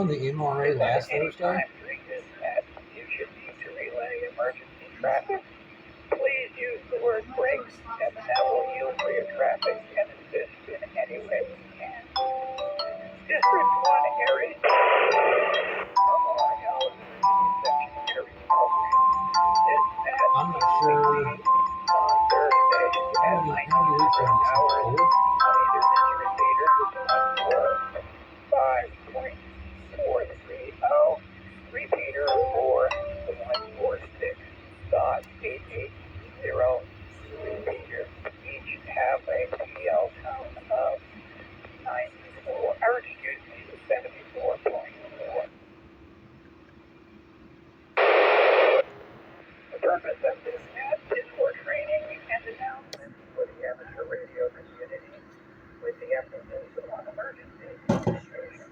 on the MRA last Thursday? You should need to relay emergency traffic. Please use the word brakes, and that will yield for your traffic and assist in any way we can. District 1 ARES. I'm not sure. On Thursday at 19 hours, either district leader 5.430, repeater for 146.880, repeater. Each have a PL count of 74.4. The purpose of this net is for training and announcements for the amateur radio community with the emphasis on emergency communication.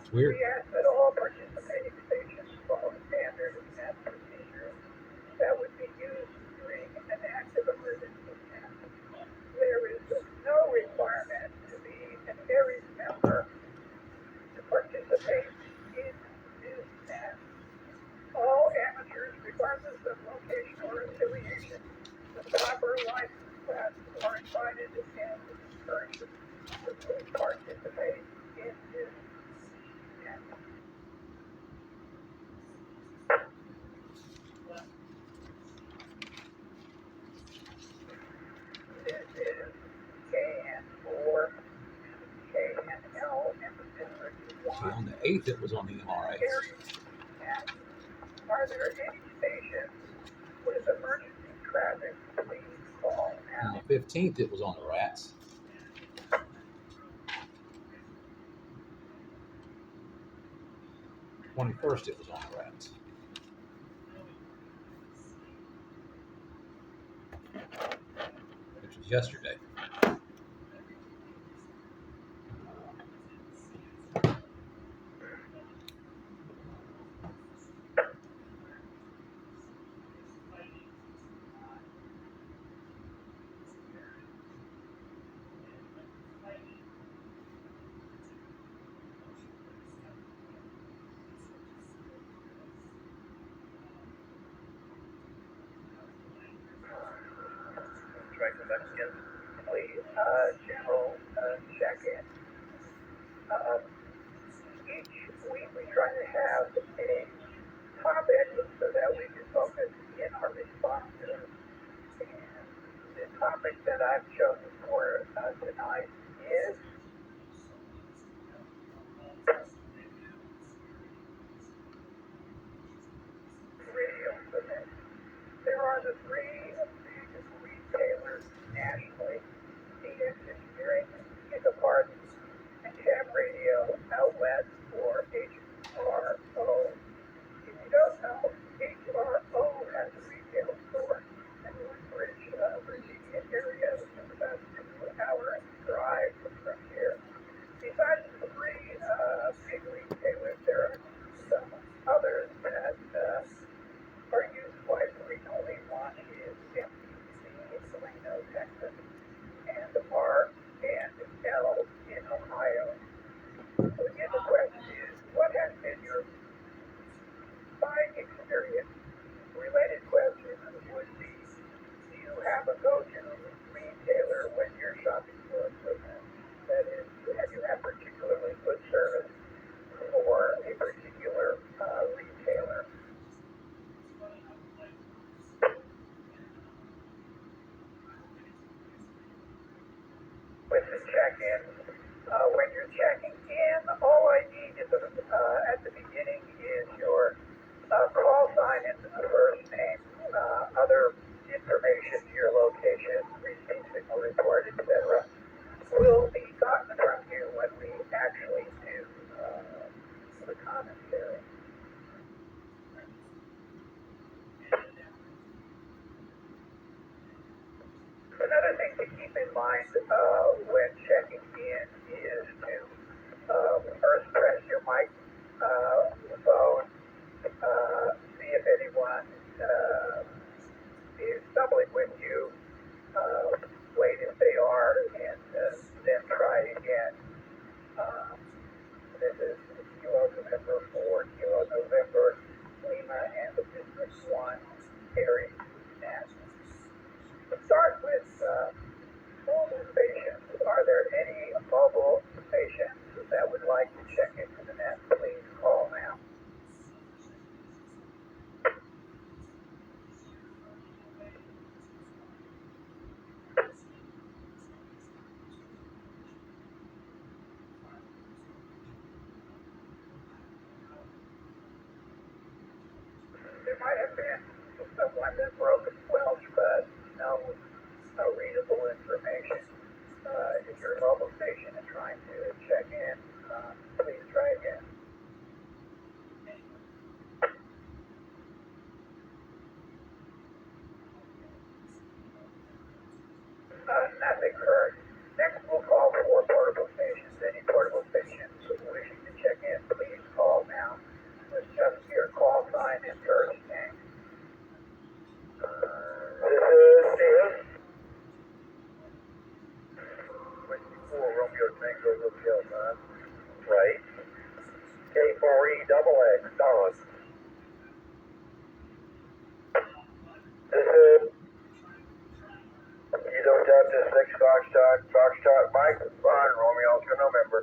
It's weird. We ask that all participating stations follow standard net procedures that would be used during an active emergency net. There is no requirement to be an ARES member to participate in this net. All amateurs, regardless of location or affiliation, the proper license class are invited and encouraged to participate in this net. This is KN4, KNL, and the district See, on the 8th, it was on the MRA. Are there any stations with emergency traffic? Please call now. On the 15th, it was on the RATS. The 21st, it was on the RATS. Which was yesterday. Please, general check-in. Each week we try to have a topic so that we can focus in our responses. And the topic that I've chosen for tonight is radio limits. There are the three big retailers nationally: Dist Engineering, Gigapart, and Ham Radio Outlet, or HRO. If you don't know, HRO has a retail store in Woodbridge, Virginia area, which is about a 2-hour drive from here. Besides the three big retailers, there are some others that are used quite frequently. One is MTC in Plano, Texas, and R and L in Ohio. So again, the question is, what has been your buying experience? Related questions would be, do you have a go-to retailer when you're shopping for equipment? That is, have you had particularly good service for a particular retailer? With the check-in, when you're checking in, all I need is at the beginning is your call sign and first name, other information, your location, receipt, signal report, etc. will be gotten from you when we actually do the commentary. Another thing to keep in mind when checking in is to first press your mic phone, see if anyone is doubling with you, wait if they are, and then try again. This is you also member There might have been someone that broke a squelch, but no readable information. If your local station is trying to check in, please try again. Nothing heard. Next, we'll call for portable stations. Any portable stations wishing to check in, please call now. Let's just your call sign and first name. This is Dist. 24 Romeo Tango Hotel, man. Right. K4E Dallas. This is Kilo Delta 6 Foxtrot Mike. Fine, Romeo Oscar November.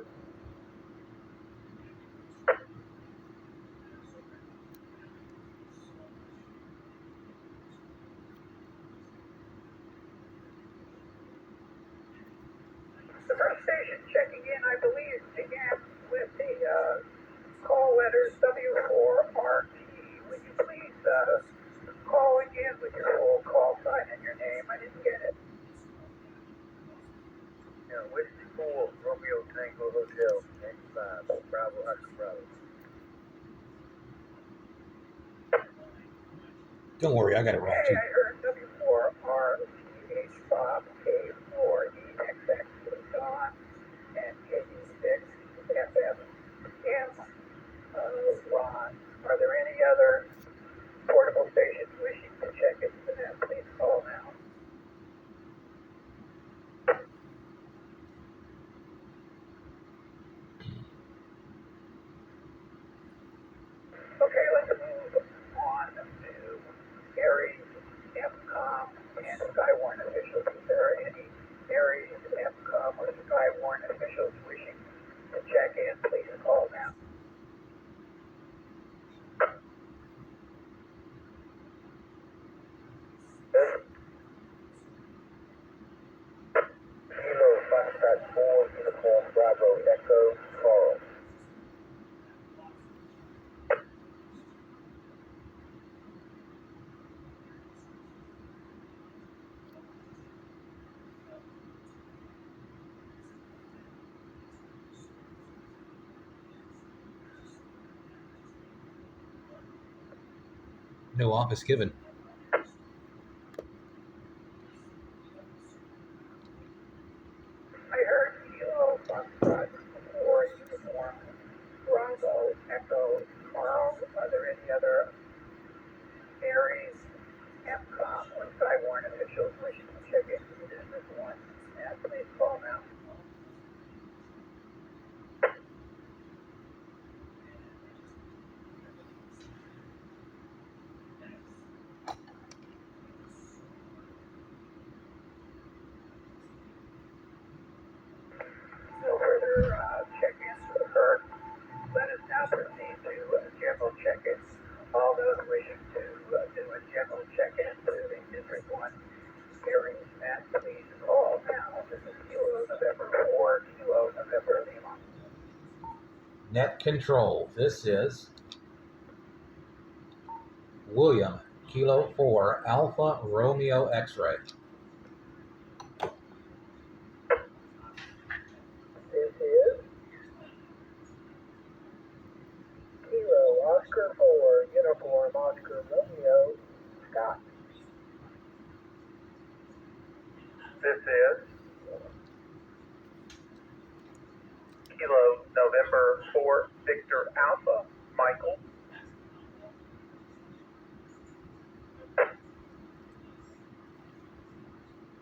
The first station checking in, I believe, began with the call letters W4RT. Would you please call again with your full call sign and your name? I didn't get it. Yeah, Whiskey 4 Romeo Tango Hotel, 85 Bravo Oscar Bravo. Don't worry, I got it right Hey, too. I heard W4RTH Bob K4EXX was gone and KD6FF Ron. Are there any other portable stations wishing to check into that? Please call now. Okay, let's move on to ARES, FCOM, and Skywarn officials. If there are any ARES, FCOM, or Skywarn officials wishing to check in, please call now. Kilo Foxtrot 4, Uniform Bravo Echo, Carl. No office given. I heard Kilo Foxtrot 4, Uniform Bravo Echo, Carl. Are there any other ARES, FCOM, or Skywarn officials wishing to check into District 1? And please call now. No further check-ins occurred. Let us now proceed to general check-ins. All those wishing to do a general check-in to the District 1 ARES net, please call now. This is Kilo November 4, Kilo November Lima. Net control. This is William Kilo 4 Alpha Romeo X-ray. This is Kilo Oscar 4, Uniform Oscar Romeo, Scott. This is Kilo November 4, Victor Alpha, Michael.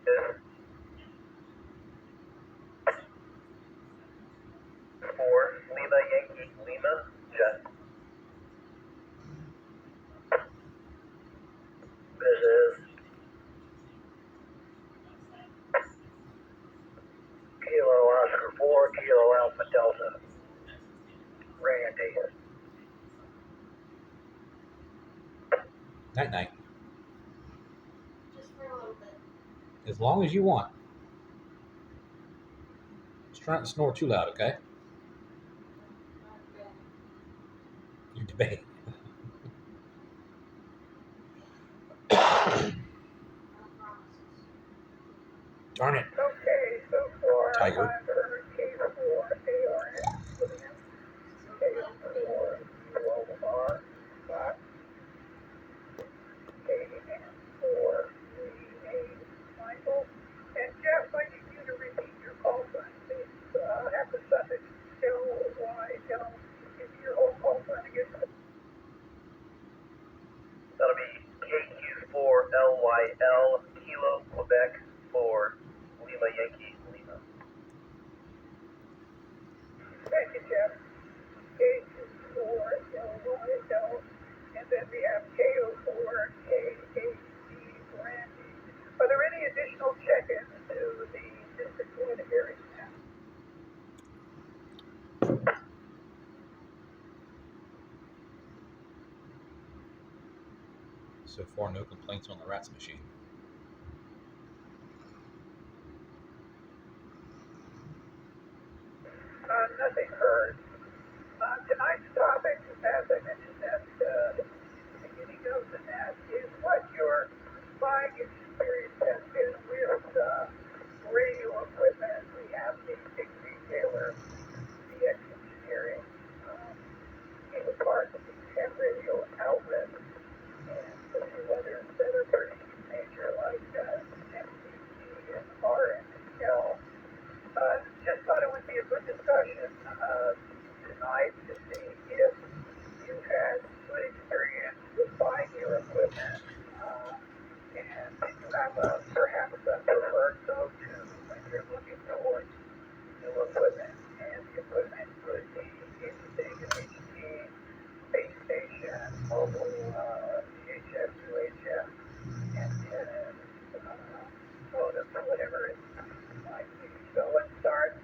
This 4, Lima Yankee Lima, Jet. This is Kilo Oscar 4, Kilo Alpha Delta, Randy. Night night. As long as you want. Just try not to snore too loud, okay? You're debating. Darn it. Okay, so far Tiger. I've heard K4 ARES William, K4 UOR Fox, KN4 38 Michael. And Jeff, I need you to repeat your call sign, please. Have the suffix LYL. Give me your whole call sign again. That'll be KQ4LYL Kilo Quebec for Lima Yankee Lima. Thank you, Jeff. K24LYL. And then we have KO4 KAC Brandy. Are there any additional check-ins to the District 1 area now? So far, no complaints on the rats machine. Nothing heard. Tonight's topic, as I mentioned at the beginning of the net, is what your buying experience has been with radio equipment. We have the big retailer, DX Engineering, came apart with the 10 radio outlets, and a few others that are pretty major, like MCC and RNL. Just thought it would be a good discussion tonight to see if you had good experience with buying your equipment, and if you have perhaps a preferred go-to when you're looking for new equipment. And the equipment could be anything HD, base station, mobile, VHF, UHF, antennas, modems, whatever it might be. So let's start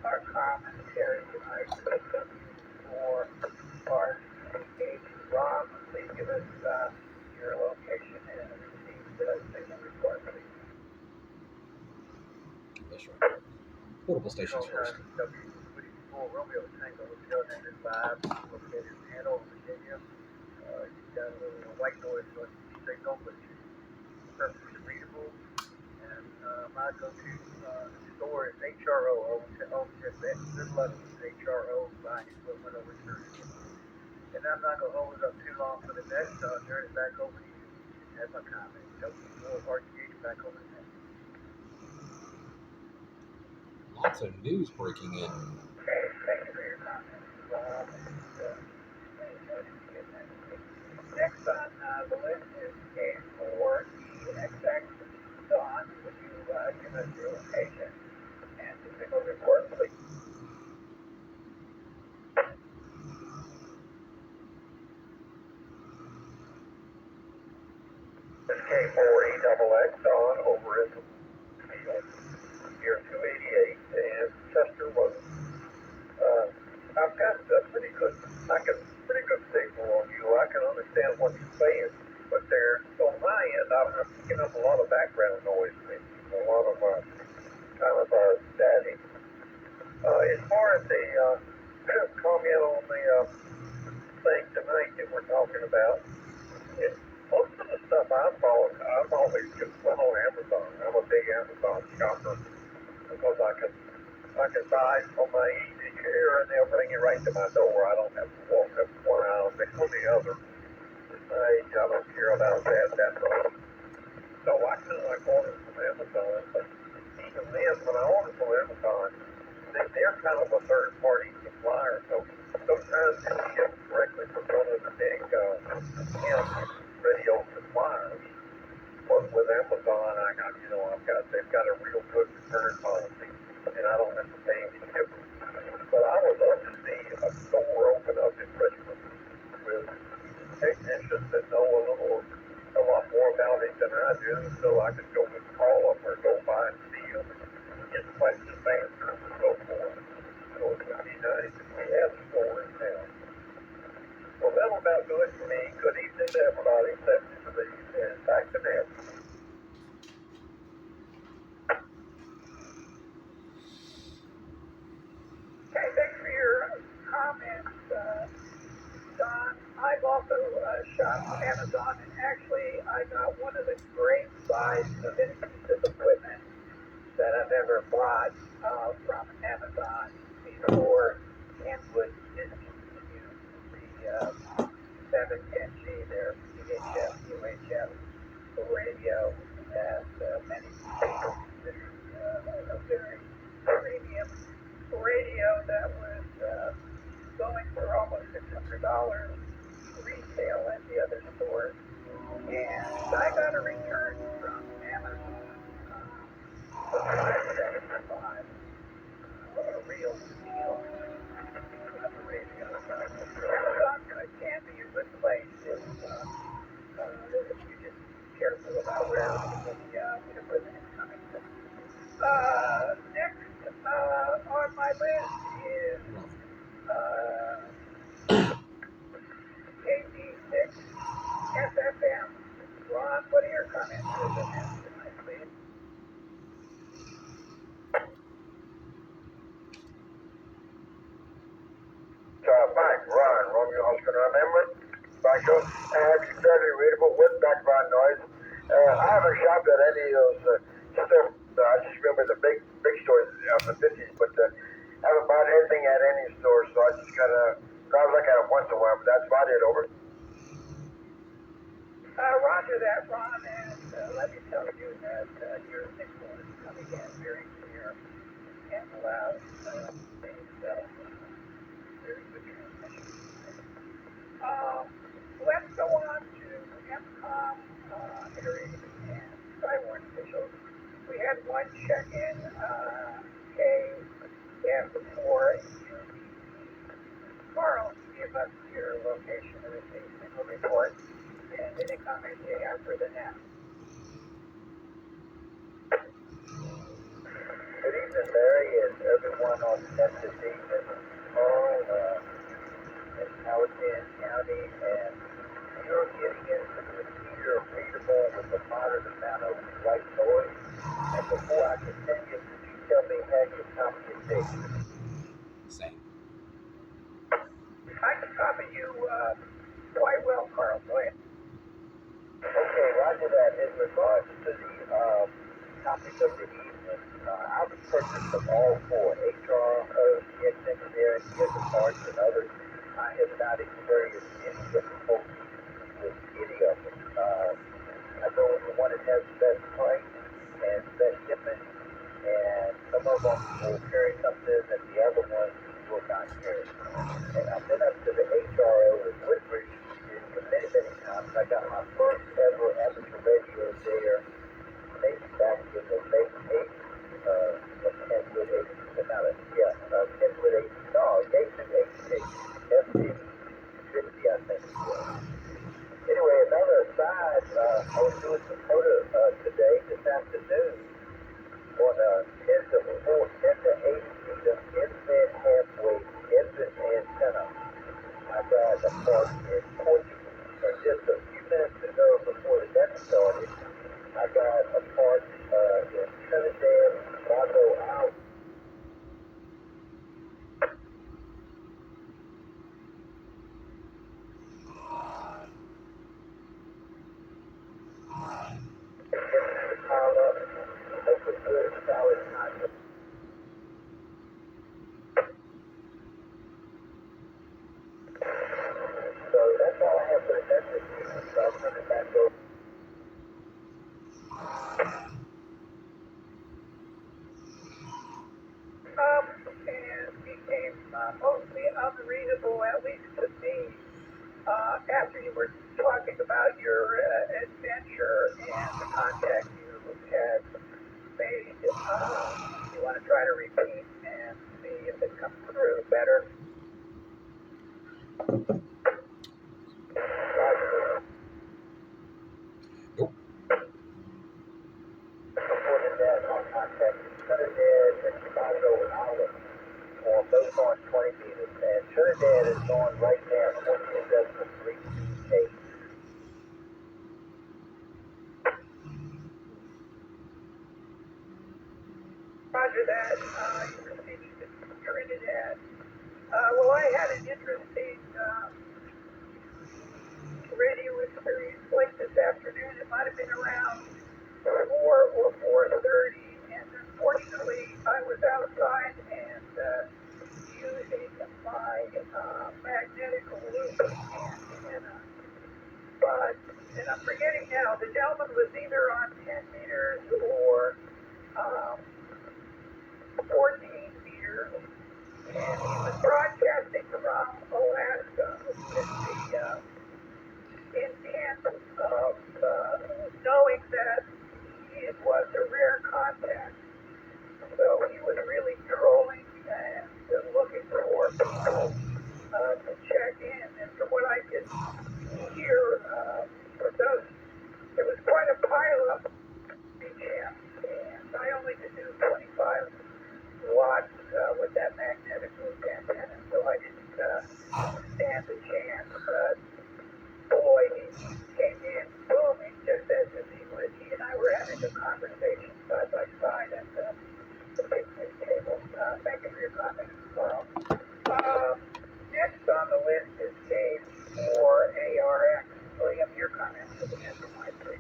our commentary tonight for our engaged. Rob, please give us your location and receive signal report, please. That's right. Portable stations first. W24 Romeo Tango Hotel Negative 5, located in Hanover, Virginia. You've got a little white noise on the signal, but it's perfectly readable. And my go-to store is HRO. Owns just that good luck with HRO buying equipment overseas. And I'm not going to hold it up too long for the next. I'll turn it back over to you. That's my comment. RTH back over to you. Lots of news breaking in. Okay, thank you for your comments, Rob. Next on the list is K4EXX. Don, would you give us your location and the signal report, please? K4EXX Don over in the field, year 288 and Chester was. I've got pretty good signal on you. I can understand what you're saying, but there on my end, I'm picking up a lot of background noise, a lot of kind of static. As far as the comment on the thing tonight that we're talking about, most of the stuff I've always just went on Amazon. I'm a big Amazon shopper because I can buy on my easy chair and they'll bring it right to my door. I don't have to walk up one aisle next to the other. I don't care about that. That's all. So I kind of like order from Amazon, but even then, when I order from Amazon, they're kind of a third-party supplier. So sometimes they get directly from one of the big radio suppliers. But with Amazon, they've got a real good return policy, and I don't have to pay any shipping. But I would love to see a store open up in Richmond with technicians that know a lot more about it than I do, so I could go and call them or go by and see them and get questions answered and so forth. So it would be nice if we had a store in town. Well, that'll about do it for me. Good evening to everybody. Let's and back to Ned. Okay, thanks for your comments, Don. I've also shopped Amazon, and actually I got one of the great buys of any piece of equipment that I've ever bought from Amazon before Kenwood discontinued the 710G, their VHF, UHF radio that many people consider a very premium radio that was going for almost $600 retail at the other stores. And I got a return from Amazon for $575, a real deal on the radio. Amazon can be a good place if you just be careful about where the equipment is coming from. Next on my list is KD6 SFM. Ron, what are your comments on that tonight, please? Mike, Ron, Romeo Oscar November, Banco, extremely readable with background noise. I haven't shopped at any of those stuff. I just remember the big stores of the 50s, but haven't bought anything at any store, so I just gotta look at it once in a while, but that's about it, over. Roger that, Ron, and let me tell you that your signal is coming in very clear and loud. Very good transmission. Let's go on to MCOM ARES and Skywarn officials. We had one check-in, KF4. Carl, give us your location of the signal report and any comments you have for the net. Good evening, Larry, and everyone on the net this evening. Carl, in Powhatan County, and you're getting into the meter readable with a moderate amount of white noise. And before I continue, could you tell me how you copy your station? Same. I can copy you quite well, Carl. Go ahead. Okay, roger that. In regards to the topic of the evening, I was purchased of all four, HR, CX Engineering, Giga Parts, and others. I have not experienced any difficulty with any of them. I know the one that has the best price and best shipping, and some of them will carry something that the other ones will not carry. And I've been up to the HRO in Woodbridge many times. I got my first ever amateur radio there, maybe back in the late 80s, of Kenwood 80s, Kenwood 80s, no, Jason 88, FD 50, I think it was. Anyway, another aside, I was doing some photo today, this afternoon, on a 10 to 8 meter infrared halfway infant antenna. I got a part in Portugal. And just a few minutes ago, before the net started, I got a part in Trinidad, Tobago, out. So that's all I have for the message. So I'll turn it back over. And became mostly unreadable, at least to me, after you were talking about your adventure and the contact you had made. You want to try to repeat and see if it comes through better? Nope. Before that, I'll contact Trinidad and Tobago and Olive on both on 20 meters. And Trinidad is on right now 20.328. Roger that. You received Trinidad. Well, I had an interesting radio experience late this afternoon. It might have been around 4 or 4:30, and unfortunately, the gentleman was either on 10 meters or 14 meters, and he was broadcasting from Alaska with the intent of knowing that it was a rare contact. So he was really trolling and looking for people to check in. And from what I could hear, it was quite a pileup chance, and I only could do 25 watts with that magnetic loop antenna, so I didn't stand a chance. But boy, he came in booming just as he and I were having a conversation side by side at the picnic table. Thank you for your comments, Carl. Next on the list is case for ARX. William, your comments at the end of my three.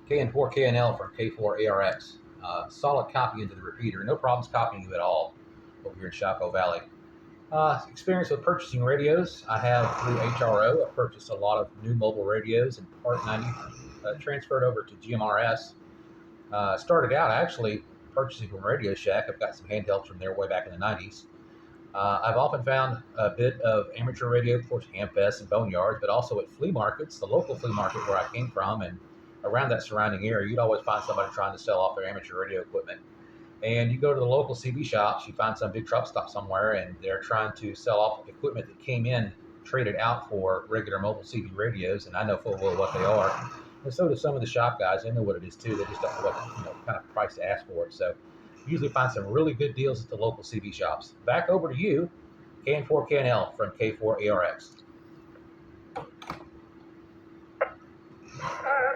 KN4KNL from K4ARX. Solid copy into the repeater. No problems copying you at all over here in Chaco Valley. Experience with purchasing radios. I have through HRO. I've purchased a lot of new mobile radios and Part 90 transferred over to GMRS. Started out actually purchasing from Radio Shack. I've got some handhelds from there way back in the 90s. I've often found a bit of amateur radio, of course, Hamfest and Boneyards, but also at flea markets, the local flea market where I came from, and around that surrounding area, you'd always find somebody trying to sell off their amateur radio equipment. And you go to the local CB shops, you find some big truck stop somewhere, and they're trying to sell off equipment that came in traded out for regular mobile CB radios, and I know full well what they are. And so do some of the shop guys. They know what it is too. They just don't know what kind of price to ask for it. So you usually find some really good deals at the local CB shops. Back over to you, KN4KNL from K4ARX.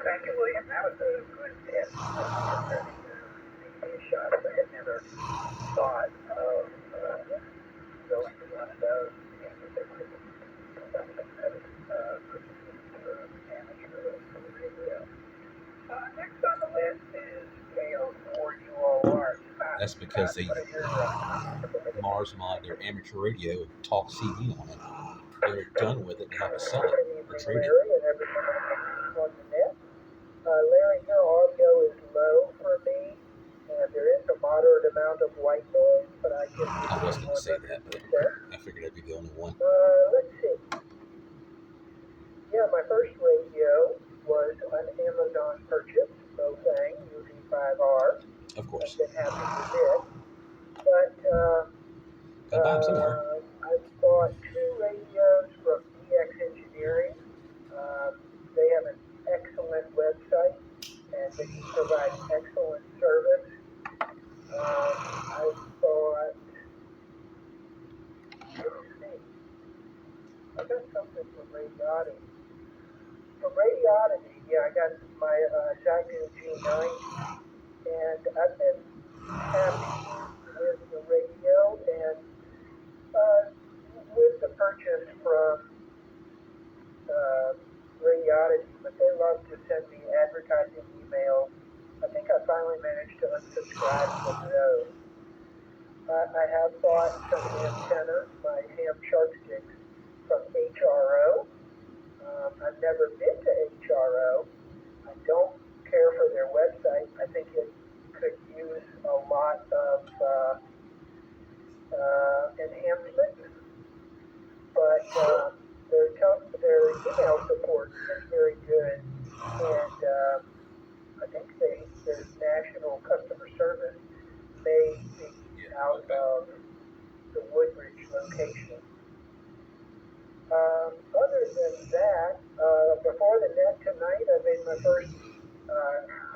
Thank you, William. That was a good tip. Shots. I had never thought of going to one of those. Next on the list is KO4UOR. That's because they Mars mod their amateur radio and talk CD on it. They're done with it. They have to sell it or trade it. Larry, your audio is low for me, and there is a moderate amount of white noise, but I can. I was going to say that, but I figured I'd be the only one. Let's see. Yeah, my first radio was an Amazon purchase, Mofang UV5R. Of course. I've been happy with it. But got buy them somewhere. I've bought 2 radios from DX Engineering. They have an excellent website, and they provide excellent service. I bought, let's see, I got something from Radioddity. From Radioddity, yeah, I got my Xiaomi G90, and I've been happy with the radio, and with the purchase from Radioddity, but they love to send me advertising emails. I think I finally managed to unsubscribe from those. I have bought some antennas, my ham shark sticks, from HRO. I've never been to HRO. I don't care for their website. I think it could use a lot of enhancement, but their email support is very good, and I think their national customer service may be out of the Woodbridge location. Other than that, before the net tonight, I made my first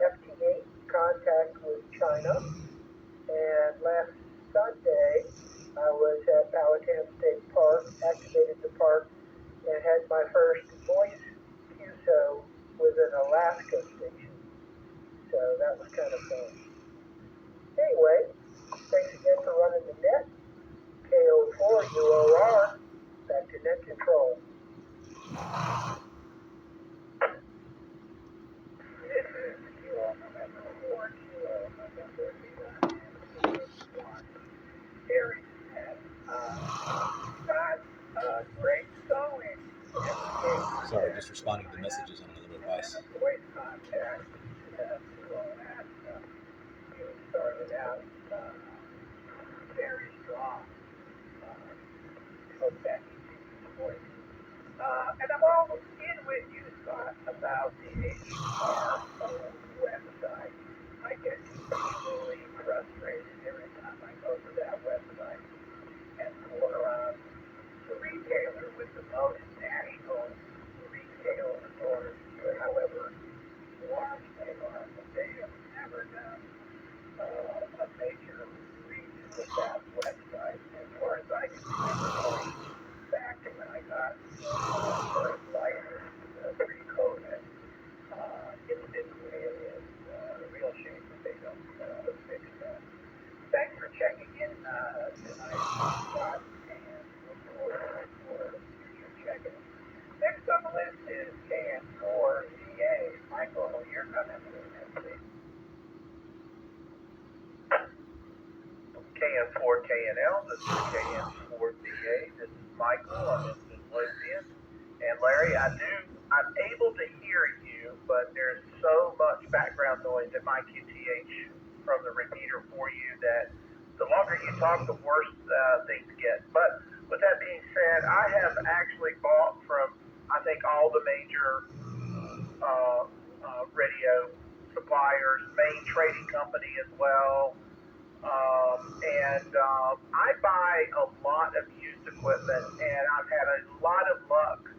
FT8 contact with China, and last Sunday I was at Powhatan State Park, activated the park, and had my first voice QSO with an Alaska station. So that was kind of fun. Anyway, thanks again for running the net. KO4UOR, back to net control. This is UO November 4 UO November 1. ARES net. Got great going. just responding to messages on another device. Voice contact, you started out very strong. Hope that continues for you. And I'm almost in with you, Scott, about the HR website. I get really frustrated every time I go to that website. And for the retailer with the most national retail stores, however large they are, they have never done a major redo of that website. As far as I can remember, back to when I got first license pre-COVID, it's been the way it is. A real shame that they don't fix that. Thanks for checking in tonight, Scott, and look forward for future check-ins. Next on the list is KN4VA. Michael, you're coming in, please. KN4KNL, this is KN4VA, this is Michael, I'm in Midlothian. And Larry, I'm able to hear you, but there's so much background noise at my QTH from the repeater for you that the longer you talk, the worse things get. But with that being said, I have actually bought from, I think, all the major radio suppliers, main trading company as well. I buy a lot of used equipment, and I've had a lot of luck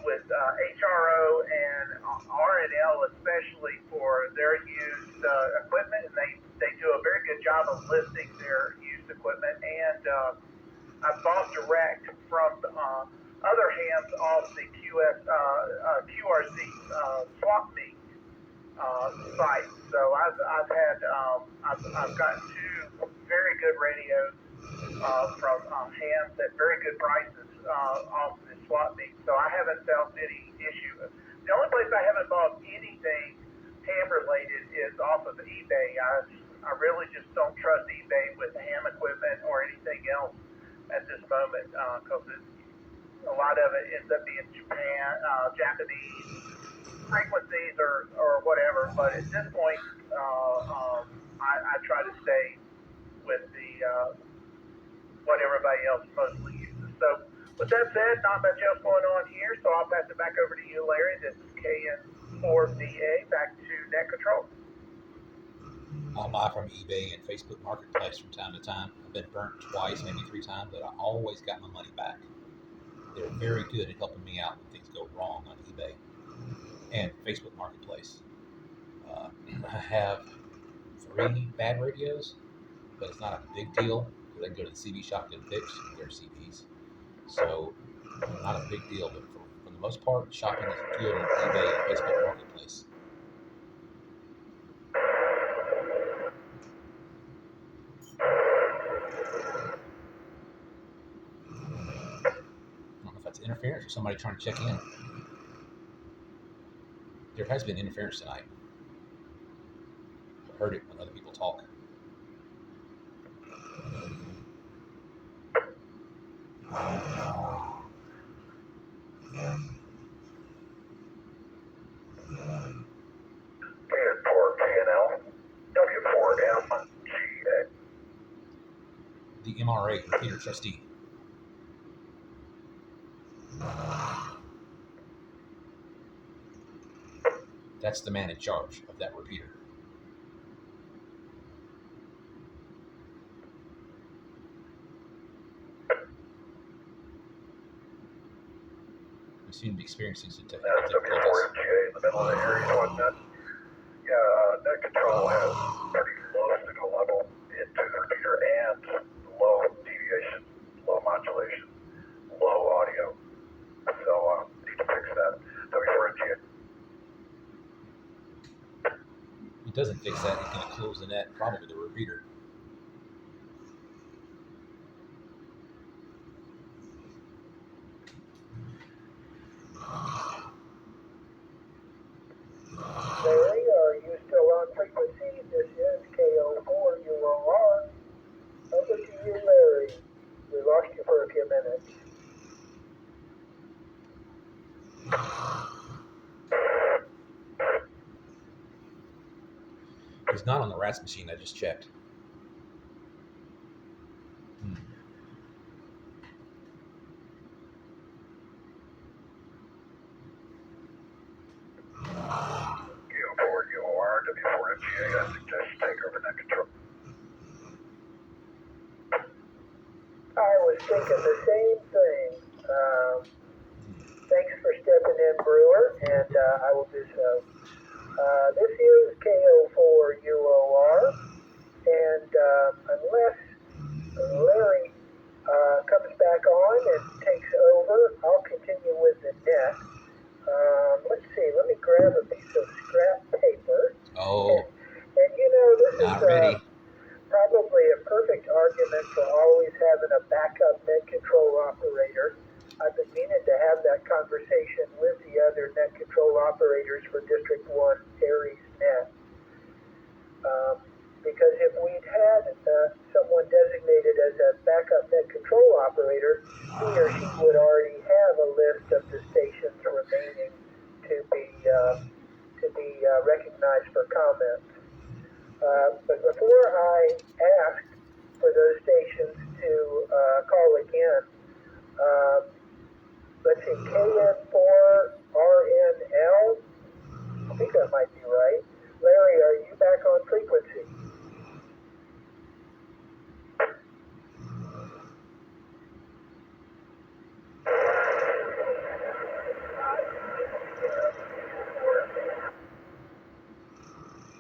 with HRO and R&L, especially for their used equipment, and they do a very good job of listing their used equipment. And I've bought direct from other hands off the QRC swap meet site. So I've gotten two very good radios from hands at very good prices off the swap meet. So I haven't felt any issue. The only place I haven't bought anything ham related is off of eBay. I really just don't trust eBay with ham equipment or anything else at this moment because a lot of it ends up being Japanese frequencies or whatever. But at this point, I try to stay with the what everybody else mostly uses. So with that said, not much else going on here, so I'll pass it back over to you, Larry. This is KN4VA, back to Net Control. I'll buy from eBay and Facebook Marketplace from time to time. I've been burnt twice, maybe 3 times, but I always got my money back. They're very good at helping me out when things go wrong on eBay and Facebook Marketplace. I have 3 bad radios, but it's not a big deal. They can go to the CB shop and get fixed. They're CBs. So, not a big deal, but for the most part, shopping is good on eBay and Facebook Marketplace. I don't know if that's interference or somebody trying to check in. There has been interference tonight. I heard it when other people talk. KN4KNL, W4MGA. The MRA, repeater trustee. That's the man in charge of that repeater. We seem to be experiencing some technical That's difficulties. W4MGA in the middle of the area. So Net Control has pretty low signal level into the repeater and low deviation, low modulation, low audio. So need to fix that. W4MGA. If he doesn't fix that, he's going to close the net, probably the repeater. Larry, are you still on frequency? This is KO4. You are on. Over to you, Larry. We lost you for a few minutes. He's not on the RAS machine. I just checked. Q4 UOR, W4MGA, I suggest you take over net control. I was thinking the same thing. Thanks for stepping in, Brewer, and I will do so. This is KO4UOR, and unless Larry comes back on and takes over, I'll continue with the net. Let's see, let me grab a piece of scrap paper. Oh, And you know, this not is ready. probably a perfect argument for always having a backup net control operator. I've been meaning to have that conversation with the other net control operators for District 1 ARES net. Because if we'd had someone designated as a backup net control operator, he or she would already have a list of the stations remaining to be recognized for comment. But before I ask for those stations to call again, let's see, KN4RNL, I think that might be right. Larry, are you back on frequency?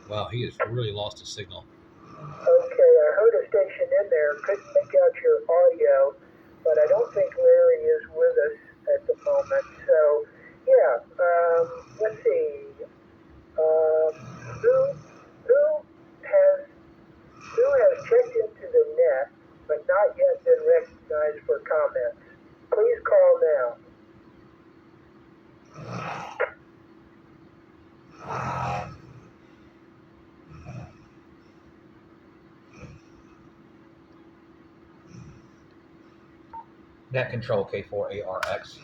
Wow, he has really lost his signal. Okay, I heard a station in there, couldn't make out your audio, but I don't think Larry is with us at the moment. So, yeah, let's see. Who has checked into the net but not yet been recognized for comments? Please call now. Net control K4ARX.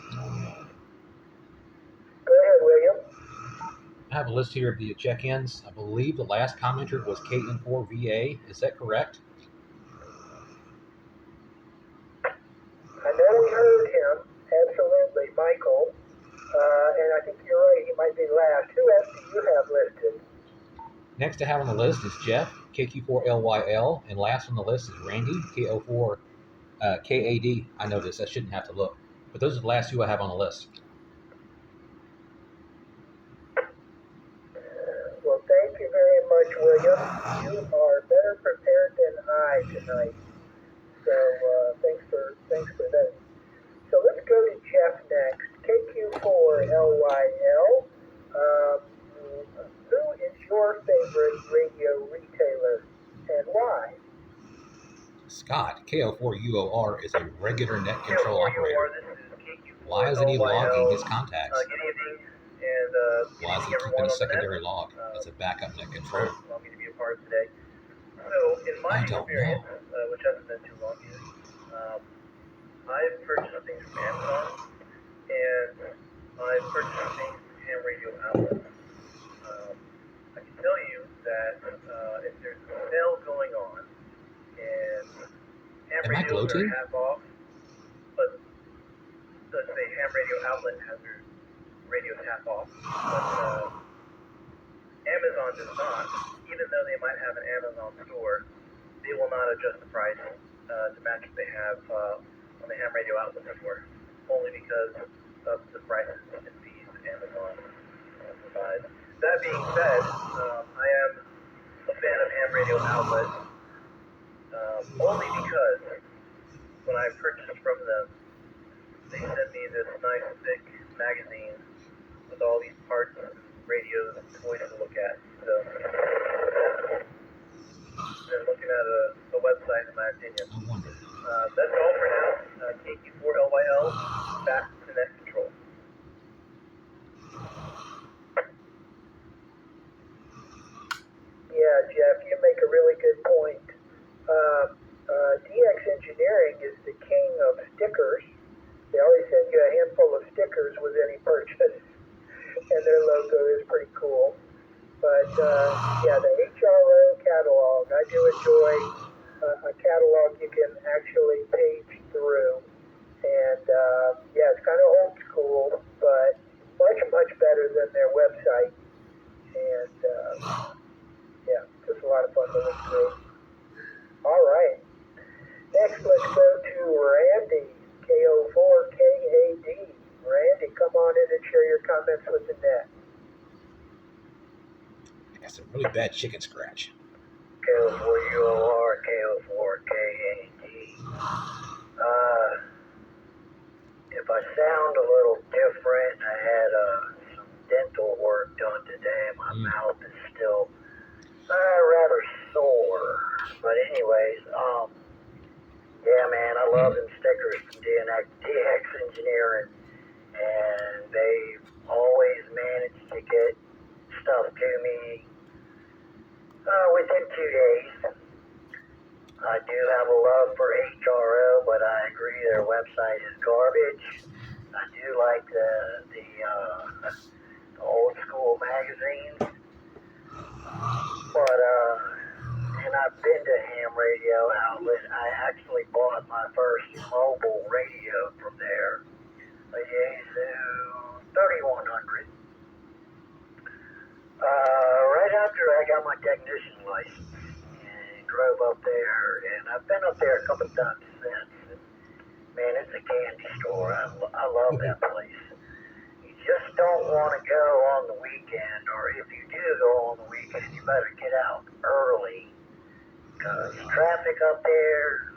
Go ahead, William. I have a list here of the check-ins. I believe the last commenter was KN4VA. Is that correct? I know we heard him, absolutely, Michael. And I think you're right, he might be last. Who else do you have listed? Next I have on the list is Jeff, KQ4LYL, and last on the list is Randy, KO4 KAD. I know this, I shouldn't have to look. But those are the last two I have on the list. Well, thank you very much, William. You are better prepared than I tonight. So thanks for that. So let's go to Jeff next. KQ4LYL. Who is your favorite radio retailer and why? Scott, KO4UOR, is a regular net control operator. Why isn't he logging his contacts? Good evening, and Why is he keeping a secondary log as a backup net control? allow me to be a part of today. So, in my I don't experience, which hasn't been too long yet, I've purchased things from Amazon, and I've purchased things from ham radio outlets. I can tell you that if there's a sale going on, and ham Am I radios are gloating? half off, but let's say ham radio outlet has their radios half off, but Amazon does not. Even though they might have an Amazon store, they will not adjust the price to match what they have on the ham radio outlet store, only because of the prices and fees that Amazon provides. That being said, I am a fan of ham radio outlets only because when I purchased from them, they sent me this nice thick magazine with all these parts, radios, and toys to look at. So, they're looking at a website, in my opinion. I wonder. That's all for now. KQ4LYL, back to net control. Yeah, Jeff, you make a really good point. DX Engineering is the king of stickers. They always send you a handful of stickers with any purchase, and their logo is pretty cool. But yeah, the HRO catalog, I do enjoy a catalog you can actually page through. And yeah, it's kind of old school, but much better than their website. And yeah, just a lot of fun to look through. All right. Next, let's go to Randy, KO4KAD. Randy, come on in and share your comments with the net. I got some really bad chicken scratch. KO4UOR, KO4KAD. If I sound a little different, I had some dental work done today. My mouth is still rather sore. But anyways, yeah, man, I love them stickers from DX Engineering, and they always manage to get stuff to me within 2 days. I do have a love for HRO, but I agree their website is garbage. I do like the old school magazines, but and I've been to Ham Radio Outlet. I actually bought my first mobile radio from there, a Yaesu 3100. Right after I got my technician license and drove up there, and I've been up there a couple times since. And man, it's a candy store. I love that place. You just don't want to go on the weekend, or if you do go on the weekend, you better get out early because traffic up there.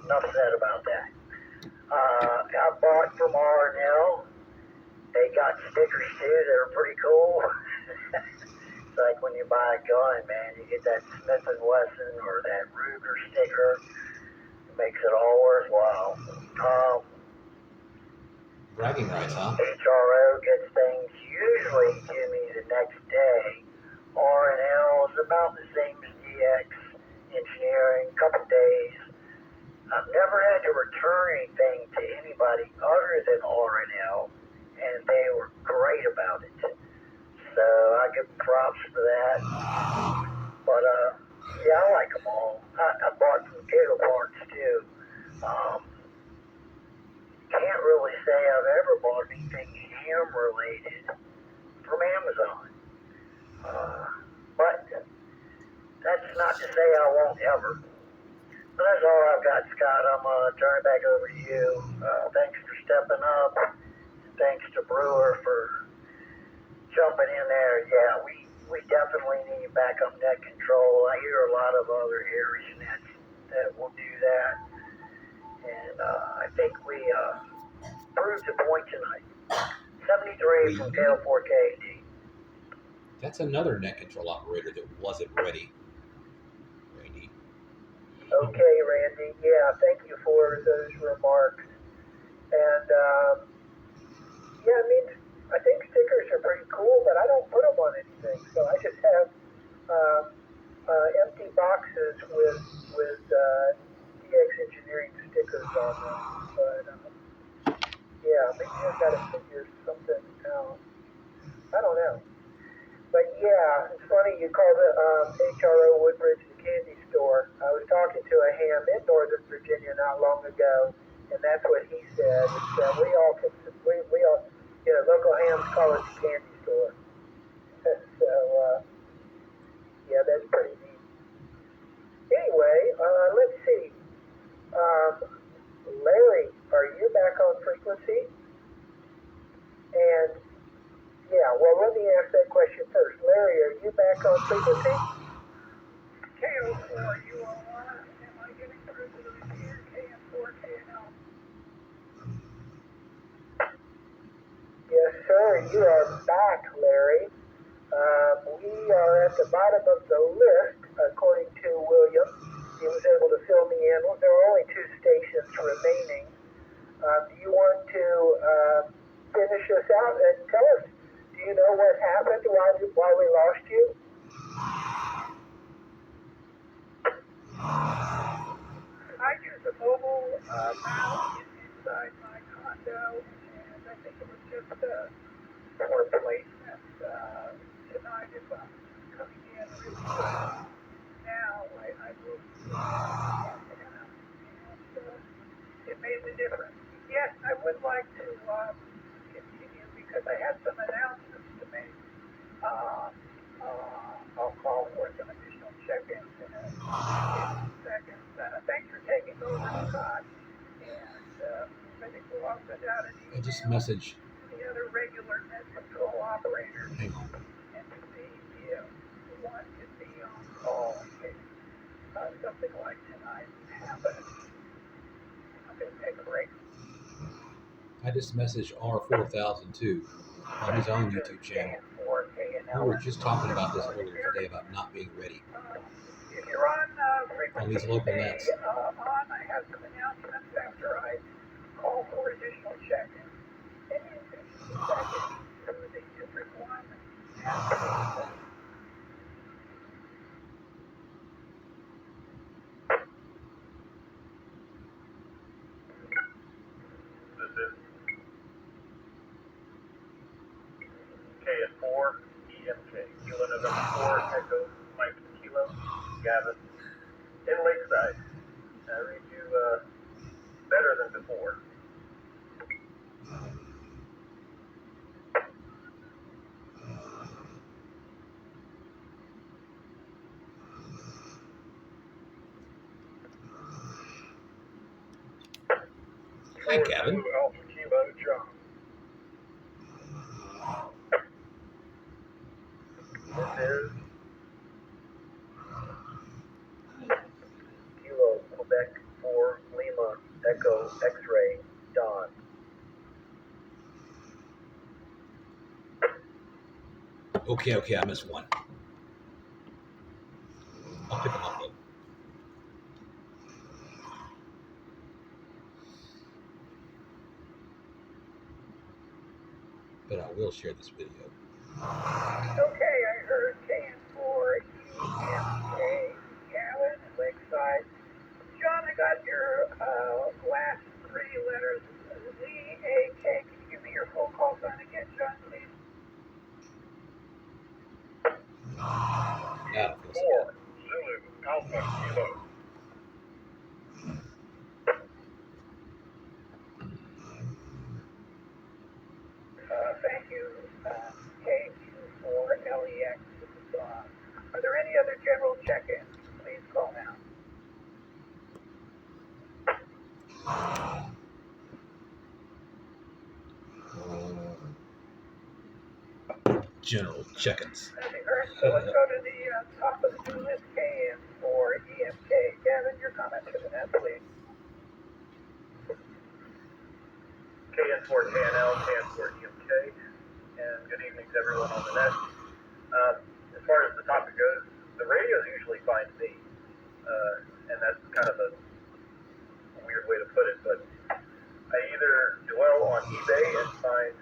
Enough said about that. I bought from R&L. They got stickers too that are pretty cool. It's like when you buy a gun, man, you get that Smith & Wesson or that Ruger sticker. It makes it all worthwhile. Bragging rights, huh? HRO gets things usually to me the next day. R&L is about the same as DX Engineering, a couple days. I've never had to return anything to anybody other than R&L, and they were great about it. So I give them props for that. But yeah, I like them all. I bought some Kegel parts too. Can't really say I've ever bought anything ham related from Amazon. But that's not to say I won't ever. But that's all I've got, Scott. I'm going to turn it back over to you. Thanks for stepping up. Thanks to Brewer for jumping in there. Yeah, we definitely need backup net control. I hear a lot of other ARES nets that will do that. And I think we proved the point tonight. 73 from KL4KD. That's another net control operator that wasn't ready. Randy. Okay, Randy. Yeah, thank you for those remarks. And yeah, I mean, I think stickers are pretty cool, but I don't put them on anything. So I just have empty boxes with DX Engineering stickers on them. But yeah, maybe I've got to figure something out. I don't know. But yeah, it's funny you call the HRO Woodbridge the candy store. I was talking to a ham in Northern Virginia not long ago, and that's what he said. We all, you know, local hams call it the candy store. So yeah, that's pretty neat. Anyway, let's see. Larry, are you back on frequency? And yeah, well, let me ask that question first. Larry, are you back on frequency? KO4UOR, am I getting through to the repeater? KM4KNL. Yes, sir. You are back, Larry. We are at the bottom of the list, according to William. He was able to fill me in. There were only 2 stations remaining. Do you want to finish us out and tell us? Do you know what happened? Why we lost you? I use a mobile mouse inside my condo, and I think it was just poor placement tonight. is now I moved to Montana, and it made the difference. Yes, I would like to continue because I had some announcements to make. I'll call for some additional check-ins in a few seconds. Thanks for taking over, Scott. And I think we'll also send out an I just email message. to the other regular net control operators Hang on. and to see if one could be on call in case something like tonight happens. I'm going to take a break. I just messaged R4002 on his own YouTube channel. We were just talking about this earlier today about not being ready If you're on on these frequency local stay nets. I have some announcements after I call for additional check-in. Any additional check-in through the District 1 This is KN4 EMK, Kilo November 4, Echo Mike Kilo, Gavin, in Lakeside. I read you better than before. Hi, Gavin. Alpha Kilo John. This is Kilo Quebec 4 Lima Echo X-Ray Don. Okay, I missed one. I'll pick them up though. But I will share this video. Okay, I heard KN4 EMK, Gavin, Lakeside. John, I got your last three letters, Z-A-K. Can you give me your full call sign again, John, please? Yeah, it feels 4 Zulu Alpha Kilo. Thank you, KQ4LEX. Are there any other general check-ins? Please call now. general check-ins. Nothing heard, so let's go to the top of the new list, KN4 EMK. Gavin, your comment to the net, please. KN4 KNL, KN4 EMK, and good evening to everyone on the net. As far as the topic goes, the radios usually find me, and that's kind of a weird way to put it, but I either dwell on eBay and find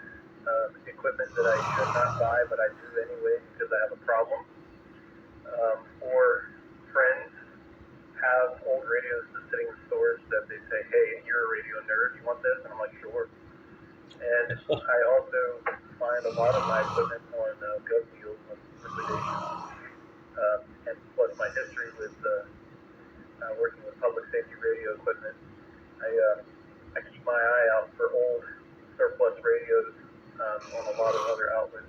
equipment that I should not buy, but I do anyway because I have a problem, or friends have old radios just sitting in storage that they say, hey, you're a radio nerd, you want this? And I'm like, sure. And I also find a lot of my equipment on gov deals on liquidation, and plus my history with working with public safety radio equipment. I keep my eye out for old surplus radios on a lot of other outlets,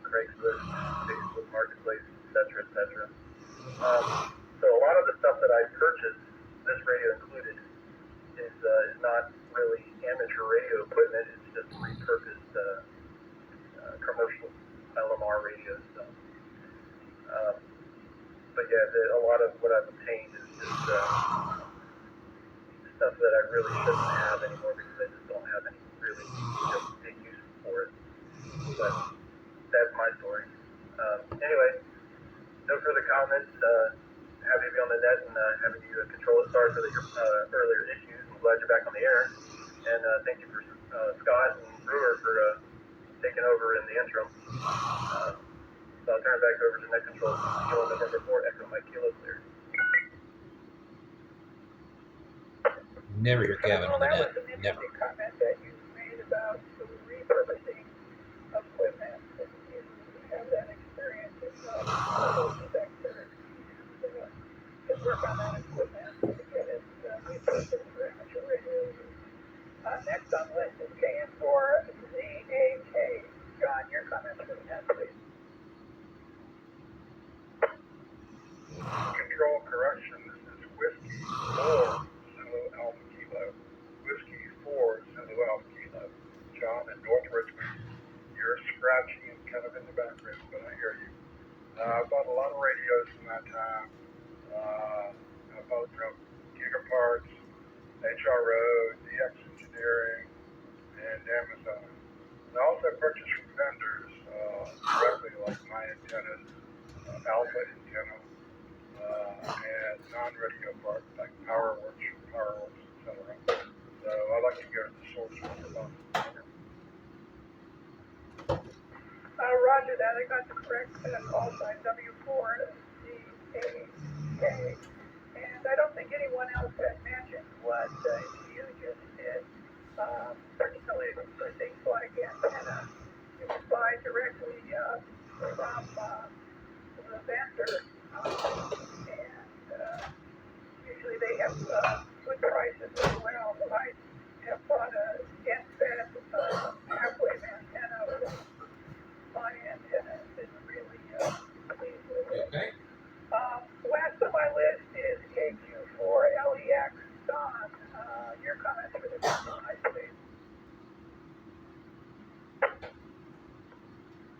Craigslist, Facebook Marketplace, etc. So a lot of the stuff that I purchased, this radio included, is not really amateur radio equipment. It's just repurposed commercial LMR radios. So, but yeah, a lot of what I've obtained is just stuff that I really shouldn't have anymore because I just don't have any really big use for it. But that's my story. Anyway, no further comments. Happy to be on the net and having you control it. Sorry for your earlier issues. I'm glad you're back on the air. And thank you for Scott and Brewer for taking over in the interim. So I'll turn it back over to net control. Kilo November 4, Echo Mike Kilo clear. Never hear Gavin on the net. That was an Never. interesting comment that you made about the repurposing equipment. If you have that experience, it's down in North Richmond. You're scratching kind of in the background, but I hear you. I bought a lot of radios in that time. I bought from Gigaparts, HRO, DX Engineering, and Amazon. I also purchased from vendors directly, like my antennas, alpha antenna, and non-radio parts like PowerWorks, etc. So I like to go to the source for them. Roger that. I got the correct call sign W4DAK. And I don't think anyone else had mentioned what you just did, particularly for things like antenna. You can buy directly from the vendor, and usually they have good prices as well. I have bought a end-fed half-wave antenna with my antenna is really pleased with it. Okay. Last on my list is KQ4LEX. Don, your comments for this exercise, please.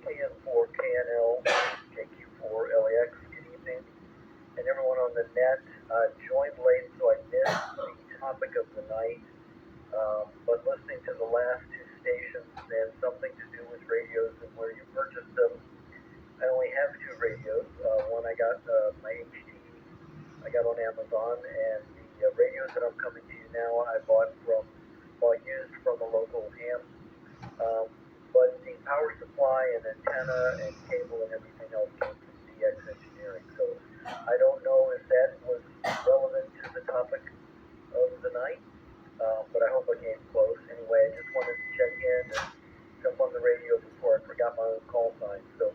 KN4KNL, KQ4LEX, good evening. And everyone on the net, joined late, so I missed the topic of the night. But listening to the last two stations, they had something to do with radios and where you purchased them. I only have two radios. One I got, my HD, I got on Amazon, and the radios that I'm coming to you now, I bought used from a local ham. But the power supply and antenna and cable and everything else came from DX Engineering. So I don't know if that was relevant to the topic of the night, but I hope I came close. Anyway, I just wanted to check in and jump on the radio before I forgot my own call sign. So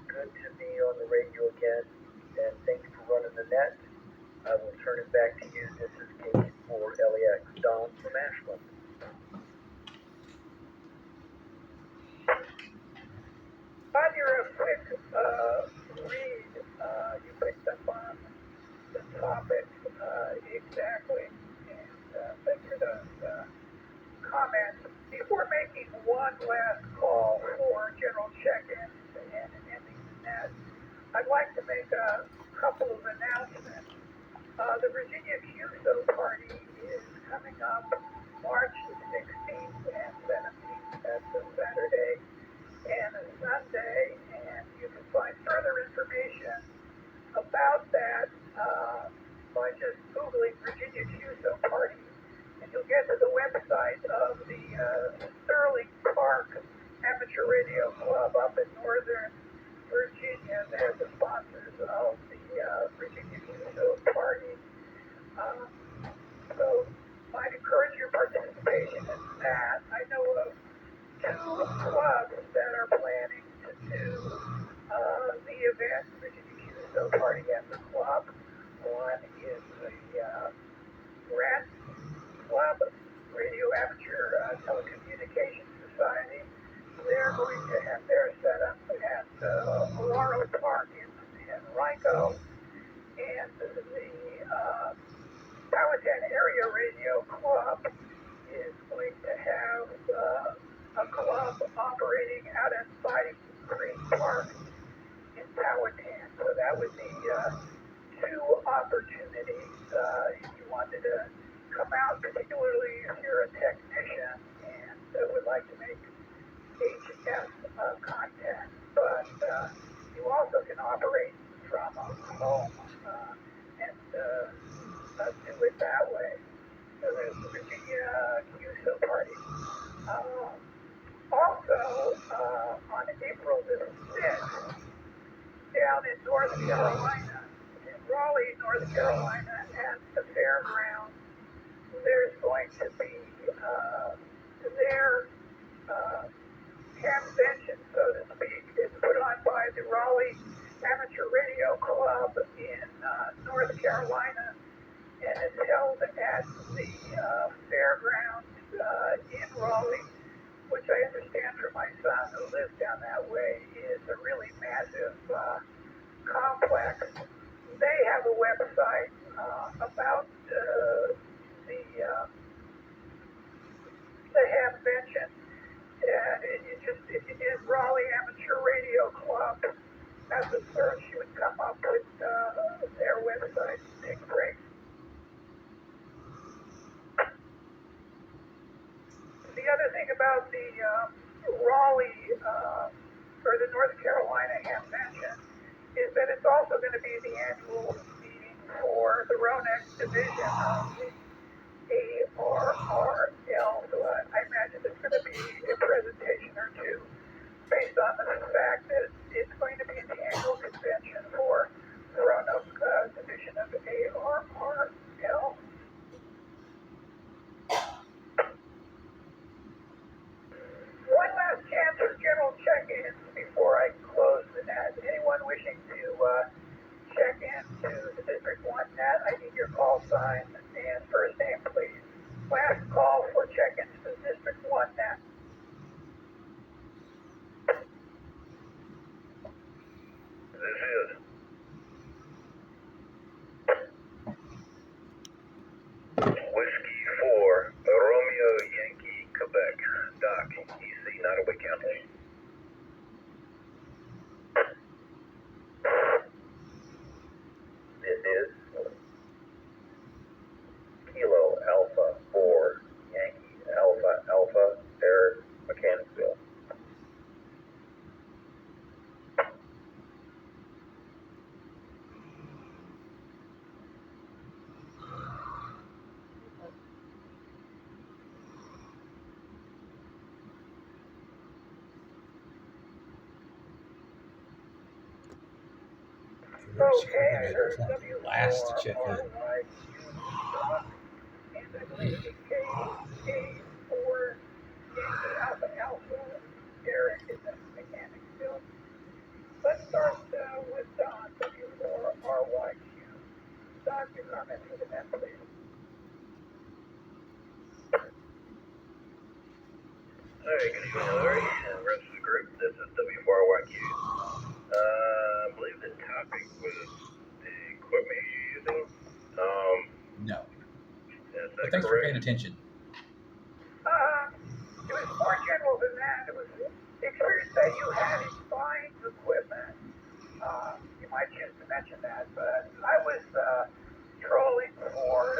good to be on the radio again, and thank you for running the net. I will turn it back to you. This is KQ4LEX, Don from Ashland. On your quick read, you picked up on the topic exactly, and thanks for those comments. Before making one last call for general check-ins and ending the net, I'd like to make a couple of announcements. The Virginia QSO party is coming up March 16th and 17th. That's a Saturday and a Sunday, and you can find further information about that by just Googling Virginia QSO Party, and you'll get to the website of the Sterling Park Amateur Radio Club up in Northern Virginia. They're the sponsors of the Virginia QSO Party. So I'd encourage your participation in that. I know of two clubs that are planning to do the event, Virginia QSO Party at the club. One is the RAS Club, Radio Amateur Telecommunications Society. They're going to have their setup at Aurora Park in Rico. And the Powhatan Area Radio Club is going to have a club operating out at Fighting Creek Park in Powhatan. So that would be two opportunities if you wanted to come out, particularly if you're a technician and would like to make HF content. But you also can operate from home and do it that way. So there's the Virginia QSO Party. Also, on April the 6th, down in North Carolina, in Raleigh, North Carolina, at the fairgrounds, there's going to be their convention, so to speak, is put on by the Raleigh Amateur Radio Club in North Carolina, and it's held at the fairgrounds in Raleigh, which I understand from my son who lives down that way is a really massive complex. They have a website about the convention. Raleigh, or the North Carolina ham mentioned, is that it's also going to be the annual meeting for the Ronex division of the ARRL. So I imagine there's going to be a presentation or two based on the fact that it's going to be the annual convention for the Roanoke division of ARRL. One last chance for general check-ins before I close the net. Anyone wishing to check in to the District 1 net, I need your call sign and first name, please. Last call for check-ins to the District 1 net. This is Whiskey 4, Romeo Yankee, Quebec, Dock, EC, Nottaway County. This is Kilo Alpha 4, Yankee Alpha Alpha, ARES, Mechanicsville. Okay, I heard Last to check in. WRY, and I believe the K4 Yankee Alpha Alpha, Derek is in Mechanicsville. Let's start with Don, W4RYQ. Don, your comment for the net, please. Hey, good evening, Larry, and the rest of the group. This is W4YQ. I believe the topic was the equipment you're using. No. Is But that thanks for correct? paying attention. It was more general than that. It was the experience that you had in buying equipment. You might choose to mention that, but I was trolling for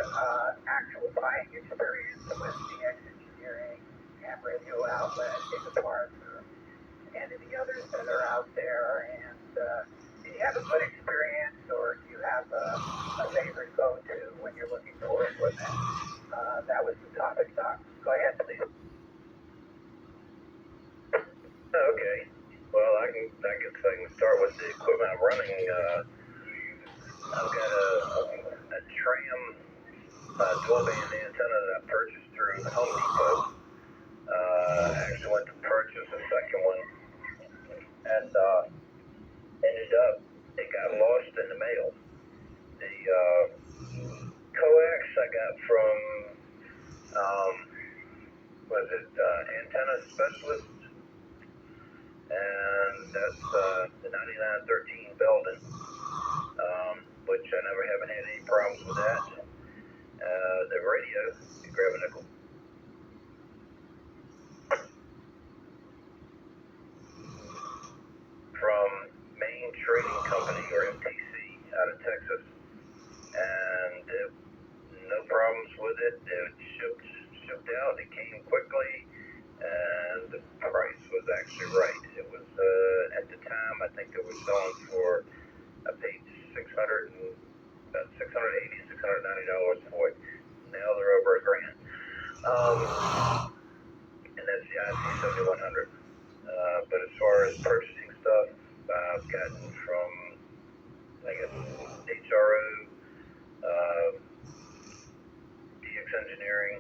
actual buying experience with DX Engineering, Ham Radio Outlet, David Parker, and any others that are out there. And do you have a good experience, or do you have a favorite go-to when you're looking for equipment? That was the topic, Doc. Go ahead, please. Okay. Well, I guess I can start with the equipment I'm running. I've got a tram dual band antenna that I purchased through Home Depot. I actually went to purchase a second one, and ended up it got lost in the mail. The coax I got from Antenna Specialist, and that's the 9913 Belden, which I never haven't had any problems with that. The radio, you grab a nickel. From Main Trading Company, or MTC, out of Texas, and no problems with it. It shipped out. It came quickly, and the price was actually right. It was at the time I think it was selling for I paid $680, $690 for it. Now they're over $1,000. And that's the IC7100. But as far as purchasing stuff, I've gotten from, I guess, HRO, DX Engineering,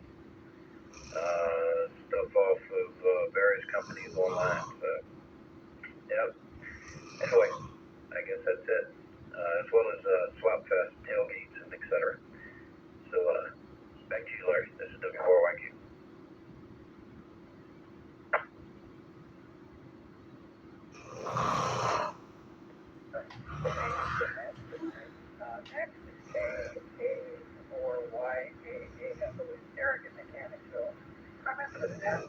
stuff off of various companies online. So, yep. Anyway, I guess that's it. As well as Swap Fest, tailgates, and etc. So, back to you, Larry. This is W4YQ. Next is K4YAA, Eric in Mechanicsville. Comments for the net?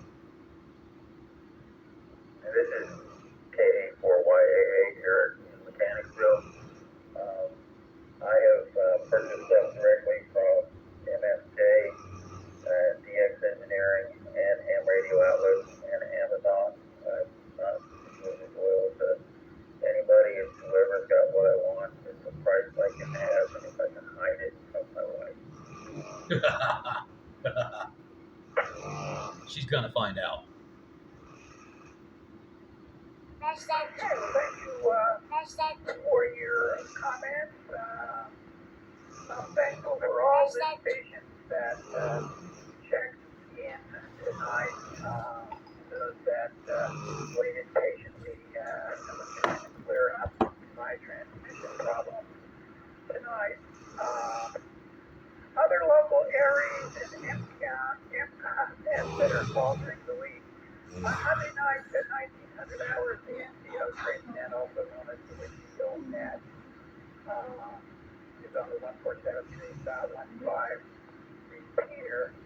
This is KA4YAA here in Mechanicsville. I have purchased stuff directly from MSJ, DX Engineering, and Ham Radio Outlets, and Amazon. you're gonna find out. Okay, well, thank you for your comments. I'm thankful for all the patients that checked in tonight, that waited patiently to clear up my transmission problem tonight. Other local areas in MCON that are faltering the week. On Monday nights at 1900 hours, the NCO trading net, also known as the Winfield net, is on the 1473.15 repeater,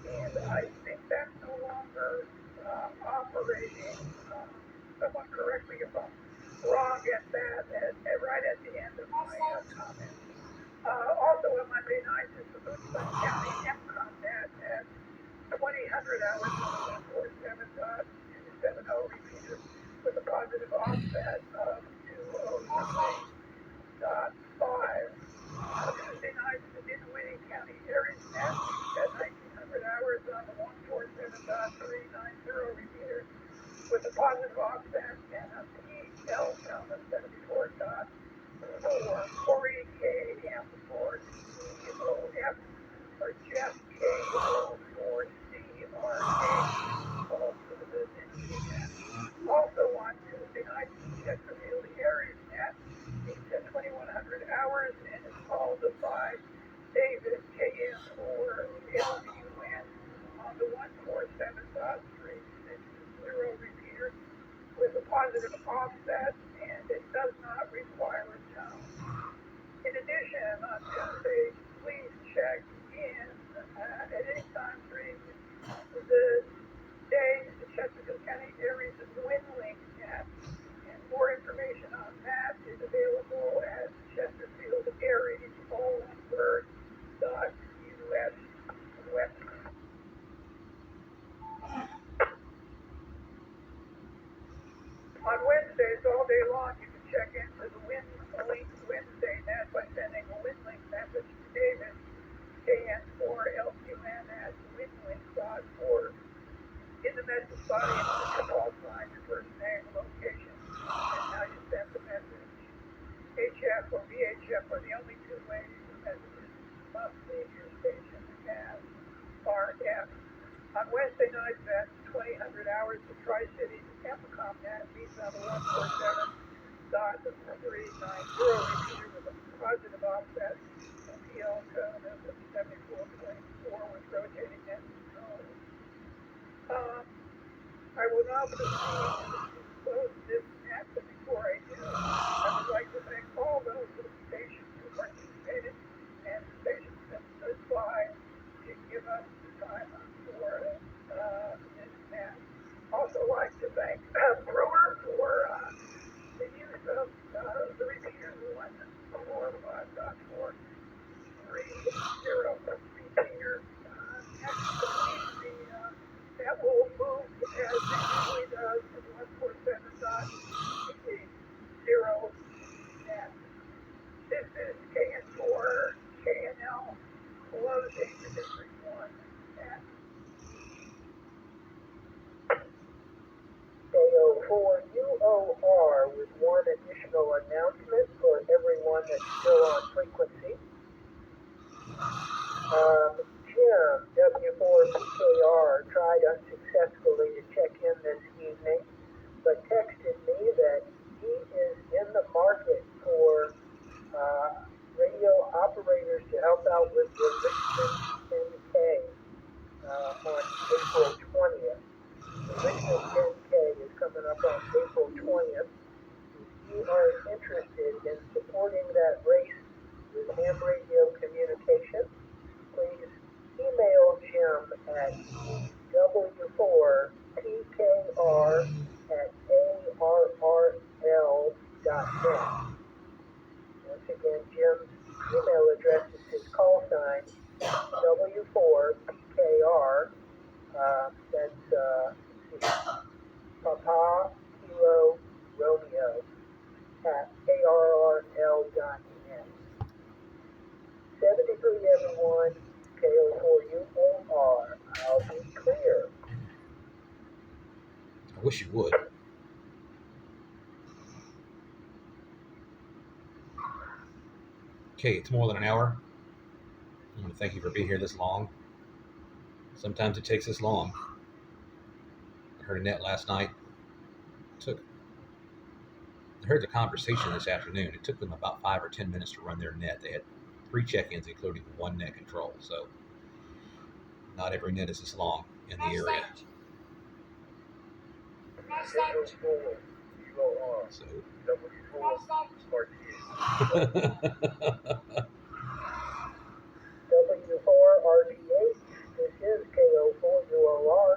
and I think that's no longer operating. Someone correct me if I'm wrong at that, right at the end of my comment. Also on Monday nights is the Boonton County MCOM net at 2000 hours on the 147.270 repeater with a positive offset of 203.5. Tuesday nights the Dinwiddie County ARES net at 1900 hours on the 147.390 repeater with a positive offset and a PL count of 74.4 AM for COF or Jeff KO for CRA. Also on Tuesday night, Chesterfield ARES net meets at 2100 hours and is called by David KM or LUN on the 147.360 repeater with a positive offset, and it does not require a tone. In addition, on Tuesday, please check in at any time during the day the Chesterfield County ARES WinLink net, and more information on that is available at Chesterfield ARES, all one word, .us website. On Wednesdays, all day long, you can check into the WinLink Wednesday net by sending a WinLink message to David, KN4LQN at winlink.org. In the message body, enter your call sign, your first name, location, and how you send the message. HF or VHF are the only two ways the messages must leave your station as RF. On Wednesday nights at 2000 hours, the Tri-Cities MCOM net meets on the 147.390 repeater with a positive offset and PL code of 74.4 with rotating net control. I will now proceed to close this net, but before I do, I would like to thank all those stations who participated and the stations that stood by to give us the time for this net. Also like to thank Brewer for the use of the repeater 145.430 repeater. That will move as it usually does to 147.0 net. This is KN4 KNL closing the District 1 net. KO4UOR with one additional announcement for everyone that's still on frequency. Jim, W4PKR, tried unsuccessfully to check in this evening, but texted me that he is in the market for radio operators to help out with the Richmond 10K on April 20th. The Richmond 10K is coming up on April 20th. If you are interested in supporting that race with ham radio communication, please email Jim at w4pkr@arrl.net. Once again, Jim's email address is his call sign, W4PKR. That's Papa Kilo Romeo at arrl.net. 73 everyone, KO4UOR. I'll be clear. wish you would. Okay, it's more than an hour. I want to thank you for being here this long. Sometimes it takes this long. I heard Annette last night. I heard the conversation this afternoon. It took them about 5 or 10 minutes to run their net. They had 3 check-ins, including 1 net control. So not every net is this long in the area. So. W4RTH, this is KO4UOR.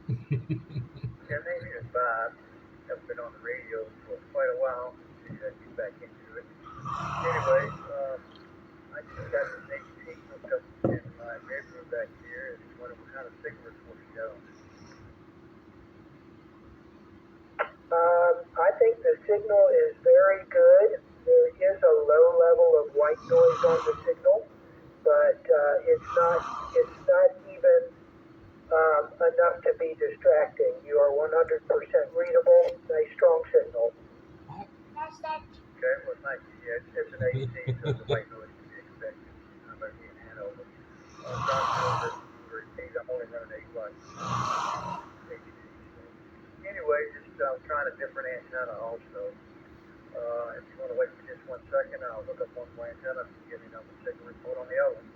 Yeah, maybe it's Bob. I've been on the radio for quite a while. Maybe I get back into it. Anyway, I just got the same signal up in my bedroom back here. It's one of the kind of signals for you know. I think the signal is very good. There is a low level of white noise on the signal, but it's not even enough to be distracting. You are 100% readable, a strong signal. Okay, well, thank you. Yeah, it's an AC, so the white noise can be expected. I'm going to be in Hanover. I'm only running 8 watts. Anyway, just trying a different antenna also. If you want to wait for just 1 second, I'll look up one more antenna and give you another signal report on the other one.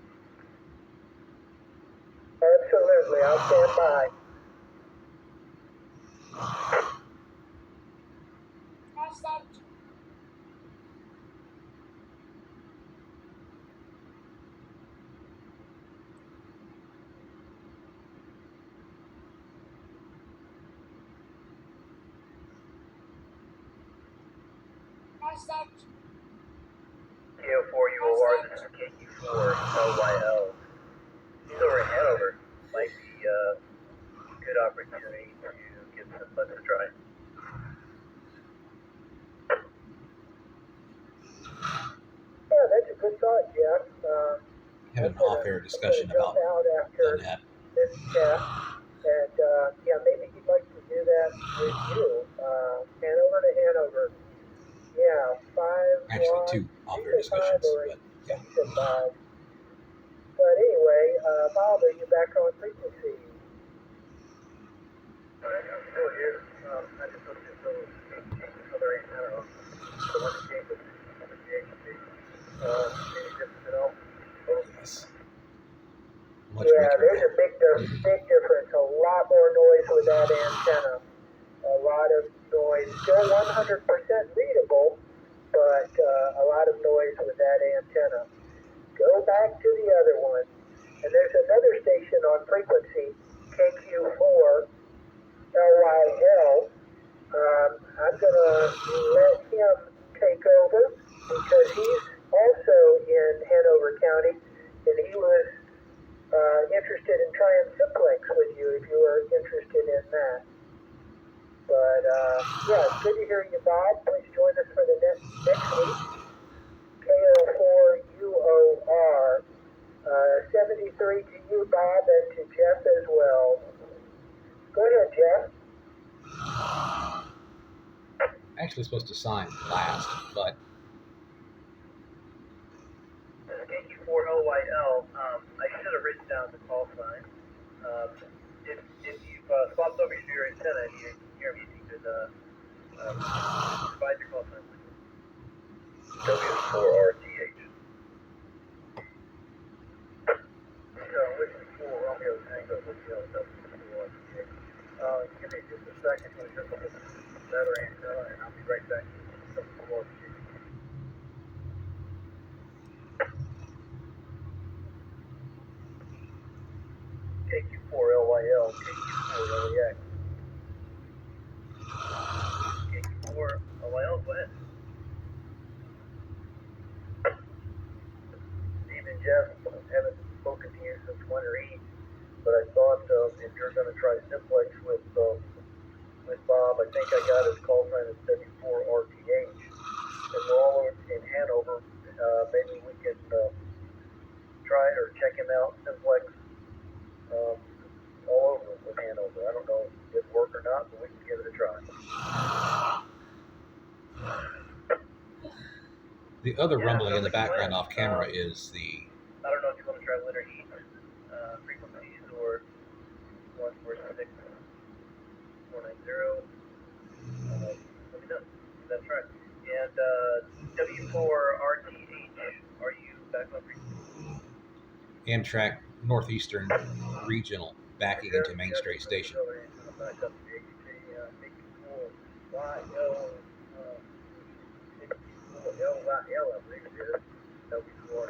Absolutely, I'll stand by. KO4UOR, this is KQ4LYL. He's over in Hanover. Might be a good opportunity to get some butter dry. Yeah, that's a good thought, Jeff. Have an off-air discussion about that. This chat, and yeah, maybe he'd like to do that with you. Hanover to Hanover. Yeah, 5. Actually, 2 off-air discussions, but yeah. But anyway, Bob, are you back on frequency? I'm still here. I just looked at those other antenna. The one that came with the HC. Any difference at all? Yes. Much Yeah, weaker there's now. a big difference. A lot more noise with that antenna. A lot of noise. Still 100% readable, but a lot of noise with that antenna. Go back to the other one. And there's another station on frequency, KQ4 LYL. I'm going to let him take over because he's also in Hanover County, and he was interested in trying simplex with you if you were interested in that. But yeah, it's good to hear you, Bob. Please join us for the next week. KO4UOR. 73 to you, Bob, and to Jeff as well. Go ahead, Jeff. Actually supposed to sign last, but KQ4LYL, I should have written down the call sign. If you've swapped over to your antenna and you hear me, you could provide your call sign. W4RTH. Which is 4 Romeo Tango, W4RTH. Give me just a second to just look at the other antenna, and I'll be right back. W4RTH. KQ4LYL, KQ4LEX. KQ4LYL, go ahead. Steve and Jeff, haven't spoken to you since winter eat, but I thought if you're going to try simplex with Bob, I think I got his call sign at W4RTH, and we're all in Hanover. Maybe we can try or check him out, simplex. all over with Hanover. I don't know if it worked or not, but we can give it a try. The other Yeah, rumbling in the sounds like a background plan. off camera is the I don't know if you want to try linear heat frequencies or 146 490. Let me know. That's right. And W4RTH, are you back on frequency? Amtrak Northeastern Regional backing into Main Street Station. Back up to AJ, YL, I believe it is. W4.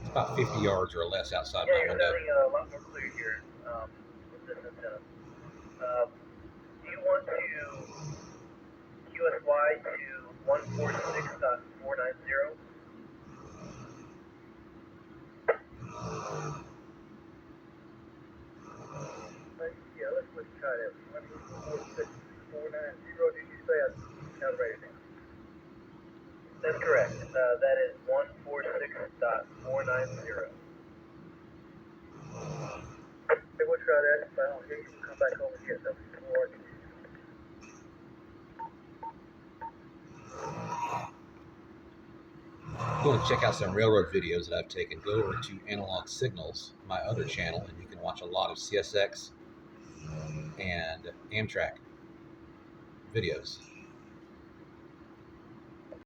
It's about 50 yards or less outside Yeah, my you're window. sounding a lot more clear here with this antenna. Do you want to QSY to 146.490? Let's try that. 146.490. Did you say I calibrated it? That's correct. That is 146.490. Hey, we'll try that. If I don't hear you, we'll come back over here. W4. If you want to check out some railroad videos that I've taken, go over to Analog Signals, my other channel, and you can watch a lot of CSX and Amtrak videos.